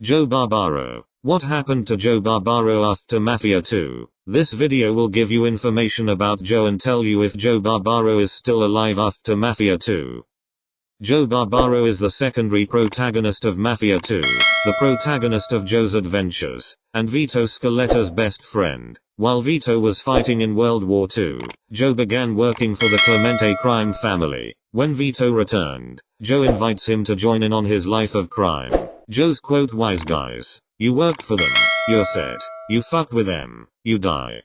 Joe Barbaro. What happened to Joe Barbaro after Mafia 2? This video will give you information about Joe and tell you if Joe Barbaro is still alive after Mafia 2. Joe Barbaro is the secondary protagonist of Mafia 2, the protagonist of Joe's adventures, and Vito Scaletta's best friend. While Vito was fighting in World War II, Joe began working for the Clemente crime family. When Vito returned, Joe invites him to join in on his life of crime. Joe's quote, "Wise guys. You work for them, you're set. You fuck with them, you die."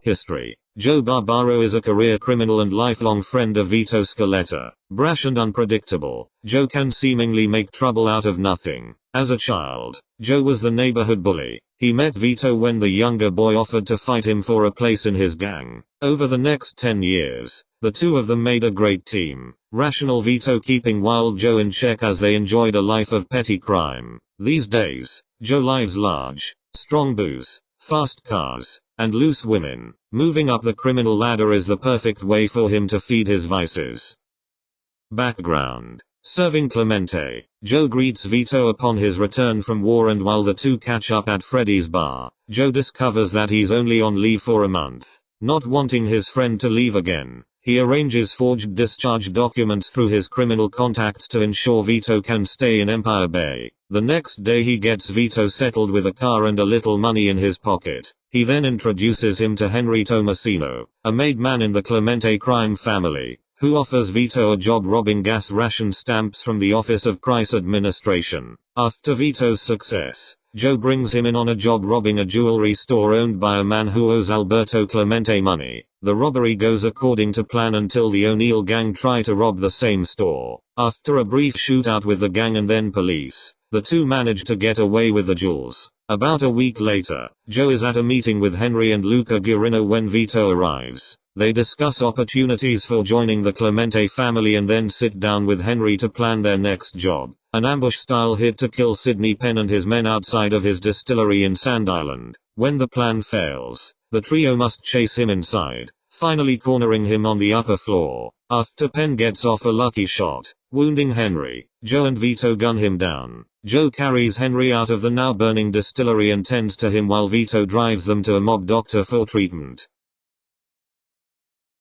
History. Joe Barbaro is a career criminal and lifelong friend of Vito Scaletta. Brash and unpredictable, Joe can seemingly make trouble out of nothing. As a child, Joe was the neighborhood bully. He met Vito when the younger boy offered to fight him for a place in his gang. Over the next 10 years, the two of them made a great team. Rational Vito keeping wild Joe in check as they enjoyed a life of petty crime. These days, Joe lives large, strong booze, fast cars, and loose women. Moving up the criminal ladder is the perfect way for him to feed his vices. Background. Serving Clemente, Joe greets Vito upon his return from war, and while the two catch up at Freddy's bar, Joe discovers that he's only on leave for a month. Not wanting his friend to leave again, he arranges forged discharge documents through his criminal contacts to ensure Vito can stay in Empire Bay. The next day he gets Vito settled with a car and a little money in his pocket. He then introduces him to Henry Tomasino, a made man in the Clemente crime family, who offers Vito a job robbing gas ration stamps from the Office of Price Administration. After Vito's success, Joe brings him in on a job robbing a jewelry store owned by a man who owes Alberto Clemente money. The robbery goes according to plan until the O'Neill gang try to rob the same store. After a brief shootout with the gang and then police, the two manage to get away with the jewels. About a week later, Joe is at a meeting with Henry and Luca Guarino when Vito arrives. They discuss opportunities for joining the Clemente family and then sit down with Henry to plan their next job. An ambush-style hit to kill Sidney Penn and his men outside of his distillery in Sand Island. When the plan fails, the trio must chase him inside, finally cornering him on the upper floor. After Penn gets off a lucky shot, wounding Henry, Joe and Vito gun him down. Joe carries Henry out of the now burning distillery and tends to him while Vito drives them to a mob doctor for treatment.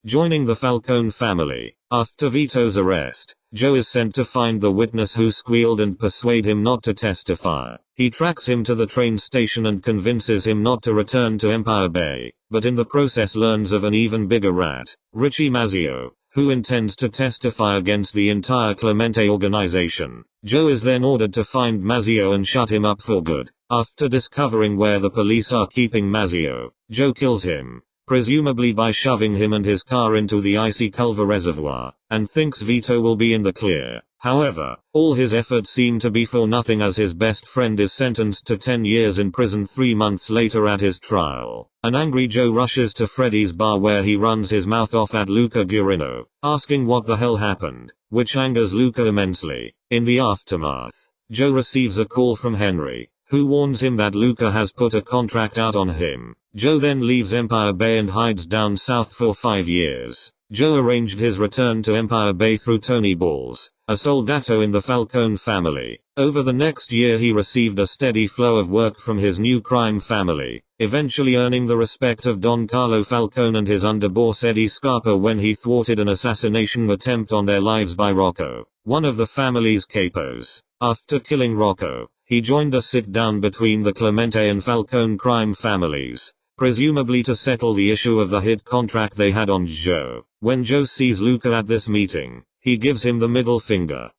Joining the Falcone family. After Vito's arrest, Joe is sent to find the witness who squealed and persuade him not to testify. He tracks him to the train station and convinces him not to return to Empire Bay, but in the process learns of an even bigger rat, Richie Mazzio, who intends to testify against the entire Clemente organization. Joe is then ordered to find Mazzio and shut him up for good. After discovering where the police are keeping Mazzio, Joe kills him, presumably by shoving him and his car into the icy Culver Reservoir, and thinks Vito will be in the clear. However, all his efforts seem to be for nothing as his best friend is sentenced to 10 years in prison 3 months later at his trial. An angry Joe rushes to Freddy's bar where he runs his mouth off at Luca Guarino, asking what the hell happened, which angers Luca immensely. In the aftermath, Joe receives a call from Henry, who warns him that Luca has put a contract out on him. Joe then leaves Empire Bay and hides down south for 5 years. Joe arranged his return to Empire Bay through Tony Balls, a soldato in the Falcone family. Over the next year he received a steady flow of work from his new crime family, eventually earning the respect of Don Carlo Falcone and his underboss Eddie Scarpa when he thwarted an assassination attempt on their lives by Rocco, one of the family's capos. After killing Rocco, he joined a sit-down between the Clemente and Falcone crime families, presumably to settle the issue of the hit contract they had on Joe. When Joe sees Luca at this meeting, he gives him the middle finger.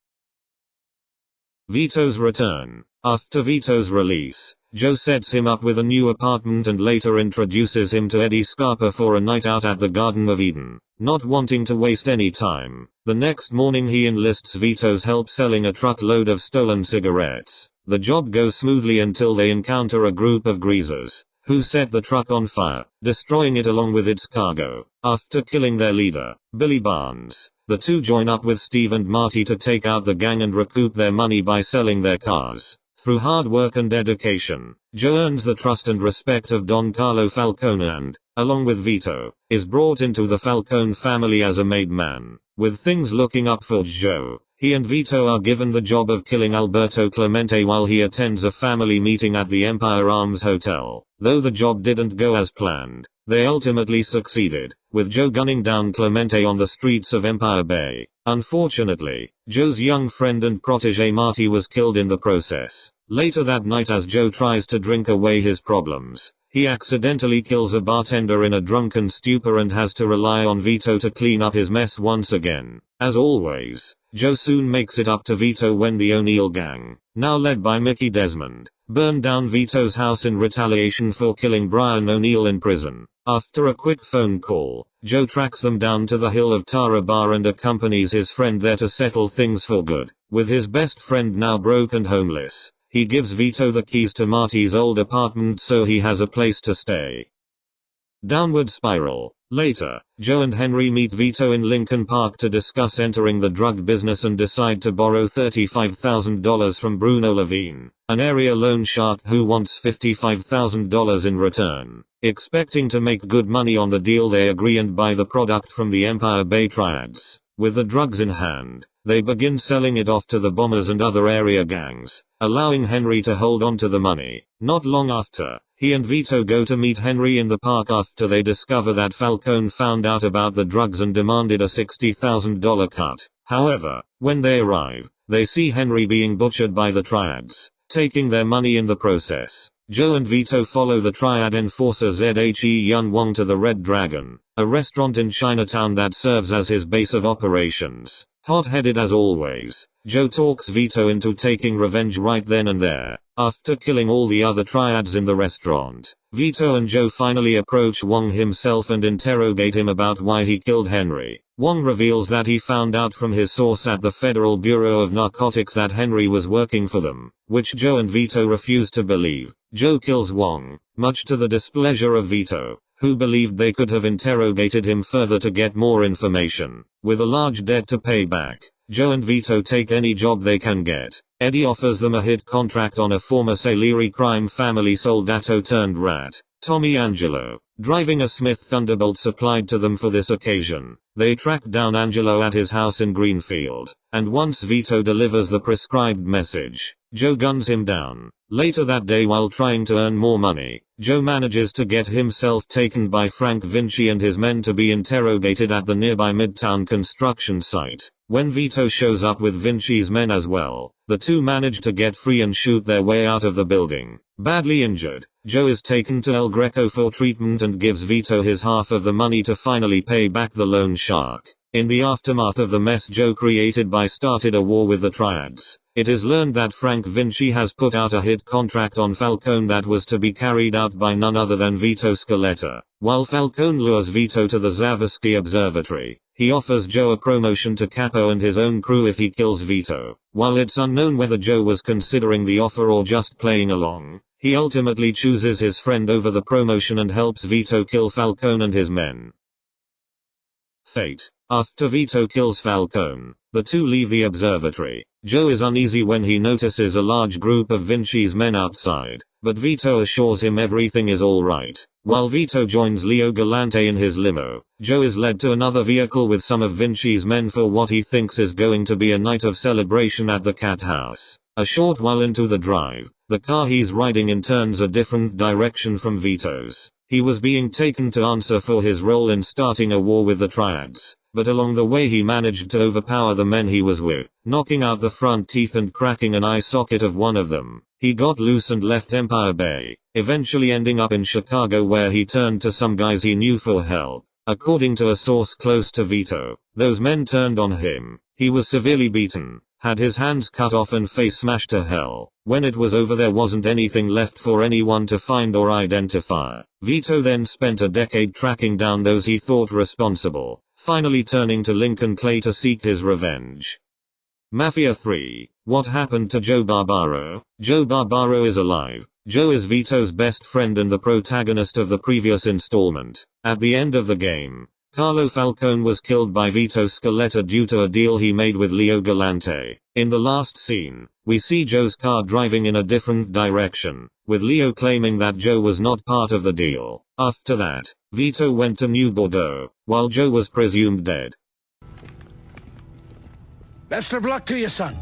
Vito's return. After Vito's release, Joe sets him up with a new apartment and later introduces him to Eddie Scarpa for a night out at the Garden of Eden. Not wanting to waste any time, the next morning he enlists Vito's help selling a truckload of stolen cigarettes. The job goes smoothly until they encounter a group of greasers, who set the truck on fire, destroying it along with its cargo. After killing their leader, Billy Barnes, the two join up with Steve and Marty to take out the gang and recoup their money by selling their cars. Through hard work and dedication, Joe earns the trust and respect of Don Carlo Falcone and, along with Vito, is brought into the Falcone family as a made man. With things looking up for Joe, he and Vito are given the job of killing Alberto Clemente while he attends a family meeting at the Empire Arms Hotel. Though the job didn't go as planned, they ultimately succeeded, with Joe gunning down Clemente on the streets of Empire Bay. Unfortunately, Joe's young friend and protege Marty was killed in the process. Later that night, as Joe tries to drink away his problems, he accidentally kills a bartender in a drunken stupor and has to rely on Vito to clean up his mess once again. As always, Joe soon makes it up to Vito when the O'Neill gang, now led by Mickey Desmond, burn down Vito's house in retaliation for killing Brian O'Neill in prison. After a quick phone call, Joe tracks them down to the Hill of Tara bar and accompanies his friend there to settle things for good. With his best friend now broke and homeless, he gives Vito the keys to Marty's old apartment so he has a place to stay. Downward spiral. Later, Joe and Henry meet Vito in Lincoln Park to discuss entering the drug business and decide to borrow $35,000 from Bruno Levine, an area loan shark who wants $55,000 in return. Expecting to make good money on the deal, they agree and buy the product from the Empire Bay Triads. With the drugs in hand, they begin selling it off to the bombers and other area gangs, allowing Henry to hold on to the money. Not long after, he and Vito go to meet Henry in the park after they discover that Falcone found out about the drugs and demanded a $60,000 cut. However, when they arrive, they see Henry being butchered by the Triads, taking their money in the process. Joe and Vito follow the Triad enforcer Zhe Yun Wong to the Red Dragon, a restaurant in Chinatown that serves as his base of operations. Hot-headed as always, Joe talks Vito into taking revenge right then and there. After killing all the other Triads in the restaurant, Vito and Joe finally approach Wong himself and interrogate him about why he killed Henry. Wong reveals that he found out from his source at the Federal Bureau of Narcotics that Henry was working for them, which Joe and Vito refuse to believe. Joe kills Wong, much to the displeasure of Vito, who believed they could have interrogated him further to get more information. With a large debt to pay back, Joe and Vito take any job they can get. Eddie offers them a hit contract on a former Salieri crime family soldato turned rat, Tommy Angelo, driving a Smith Thunderbolt supplied to them for this occasion. They track down Angelo at his house in Greenfield, and once Vito delivers the prescribed message, Joe guns him down. Later that day, while trying to earn more money, Joe manages to get himself taken by Frank Vinci and his men to be interrogated at the nearby Midtown construction site. When Vito shows up with Vinci's men as well, the two manage to get free and shoot their way out of the building. Badly injured, Joe is taken to El Greco for treatment and gives Vito his half of the money to finally pay back the loan shark. In the aftermath of the mess Joe created by started a war with the Triads, it is learned that Frank Vinci has put out a hit contract on Falcone that was to be carried out by none other than Vito Scaletta. While Falcone lures Vito to the Zavarsky Observatory, he offers Joe a promotion to capo and his own crew if he kills Vito. While it's unknown whether Joe was considering the offer or just playing along, he ultimately chooses his friend over the promotion and helps Vito kill Falcone and his men. Fate. After Vito kills Falcone, the two leave the observatory. Joe is uneasy when he notices a large group of Vinci's men outside, but Vito assures him everything is alright. While Vito joins Leo Galante in his limo, Joe is led to another vehicle with some of Vinci's men for what he thinks is going to be a night of celebration at the Cat House. A short while into the drive, the car he's riding in turns a different direction from Vito's. He was being taken to answer for his role in starting a war with the Triads, but along the way he managed to overpower the men he was with, knocking out the front teeth and cracking an eye socket of one of them. He got loose and left Empire Bay, eventually ending up in Chicago where he turned to some guys he knew for help. According to a source close to Vito, those men turned on him. He was severely beaten, had his hands cut off and face smashed to hell. When it was over there wasn't anything left for anyone to find or identify. Vito then spent a decade tracking down those he thought responsible, finally turning to Lincoln Clay to seek his revenge. Mafia 3. What happened to Joe Barbaro? Joe Barbaro is alive. Joe is Vito's best friend and the protagonist of the previous installment. At the end of the game, Carlo Falcone was killed by Vito Scaletta due to a deal he made with Leo Galante. In the last scene, we see Joe's car driving in a different direction, with Leo claiming that Joe was not part of the deal. After that, Vito went to New Bordeaux, while Joe was presumed dead. Best of luck to you, son.